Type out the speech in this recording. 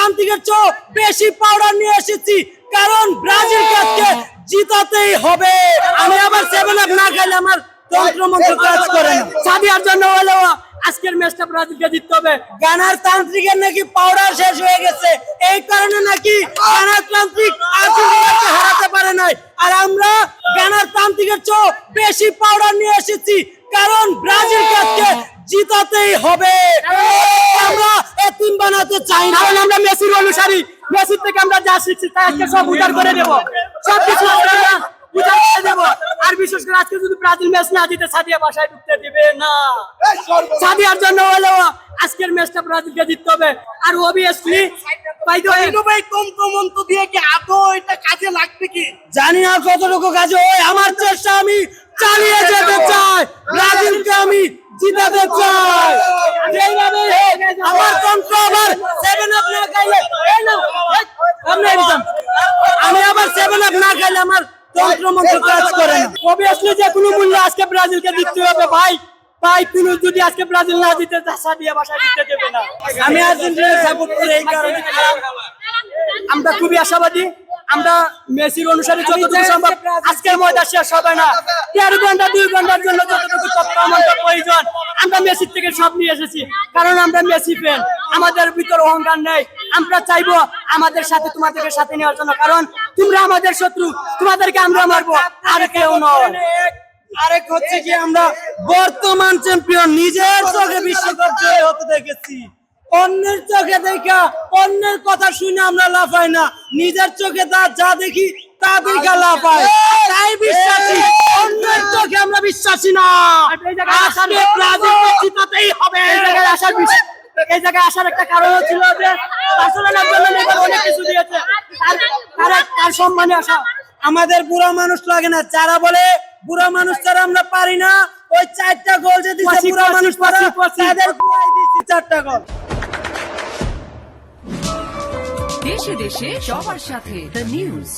গণতান্ত্রিকের চেয়ে বেশি পাউডার নিয়ে এসেছি, কারণ ব্রাজিলকে আজকে জিতাতেই হবে। আমি আবার 7 আপ না খাইলে আমার তন্ত্রমন্ত্র কাজ করে না। সাদিয়ার জন্য হলেও আজকের ম্যাচটা ব্রাজিলকে জিততে হবে। গানার তান্ত্রিকের নাকি পাউডার শেষ হয়ে গেছে, এই কারণে নাকি গানার তান্ত্রিক আর্জেন্টিনাকে হারাতে পারে নাই। আর আমরা গানার তান্ত্রিকের চেয়ে বেশি পাউডার নিয়ে এসেছি, কারণ ব্রাজিলকে আজকে জিতাতেই হবে। আমরা এতিম বানাতে চাই না, আমরা মেসির অনুসারী। মেসির থেকে আমরা যা শিখছি তা আজকে সব উদ্ধার করে দেবো, সব কিছু উদ্ধার করে দেবো। আর বিশেষ করে আজকে যদি ব্রাজিল ম্যাচ না জিতে সাদিয়া বাসায় ঢুকতে দিবে না। সাদিয়ার জন্য হলেও আজকের ম্যাচটা ব্রাজিলকে জিততে হবে। আর অবভিয়াসলি ভাই তন্ত্রমন্ত্র দিয়ে কি আদৌ এটা কাজে লাগবে কি জানি না, কতটুকু কাজে হয়। আমার চেষ্টা আমি চালিয়ে যেতে চাই, ব্রাজিলকে আমি জিতাতে চাই। যেইভাবে আমার তন্ত্র আবার 7 আপ না খাইলে আমি আবার 7 আপ না খাইলে আমার তন্ত্রমন্ত্র কাজ করে না। অবভিয়াসলি যে কোনো মূল্যে আজকে ব্রাজিলকে জিততে হবে ভাই। ভাই তুমি যদি আজকে ব্রাজিল না জিতে সাদিয়া বাসায় জিততে দেবে না। আমি আর্জেন্টিনা সাপোর্ট করি, এই কারণে আমরা খুবই আশাবাদী। আমরা মেসির অনুসারী, যতটুকু সম্ভব আজকের ময়দান শেষ হবে না। 13 ঘন্টা 2 ঘন্টার জন্য যতটুকু তৎপরতা প্রয়োজন আমরা মেসির থেকে সব নিয়ে এসেছি, কারণ আমরা মেসি ফ্যান। আমাদের ভিতর অহংকার নেই। আমরা চাইবো আমাদের সাথে তোমাদেরকে সাথে নেওয়ার জন্য, কারণ তোমরা আমাদের শত্রু, তোমাদেরকে আমরা মারবো, আর কেউ নয়। আরেক হচ্ছে কি, আমরা বর্তমান চ্যাম্পিয়ন, নিজের চোখে বিশ্বকাপ জয় হতে দেখেছি। অন্যের চোখে দেখা, অন্যের কথা শুনে আমরা লাফাই না, নিজের চোখে যা দেখি তা দেখা লাফাই। তাই বিশ্বাসী, অন্যের চোখে আমরা বিশ্বাসী না। আজকে ব্রাজিলকে জিতাতেই হবে। এই জায়গায় আসার একটা কারণ ছিল যে বার্সেলোনার জন্য নেইমার অনেক কিছু দিয়েছে, তার সম্মানে আসা। আমাদের বুড়া মানুষ লাগে না, যারা বলে বুড়া মানুষ ছাড়া আমরা পারি না, ওই 4টা গোল যে দিছে বুড়া মানুষ তাদের কুয়াই দিছি 4টা গোল। দেশে দেশে সবার সাথে দ্য নিউজ।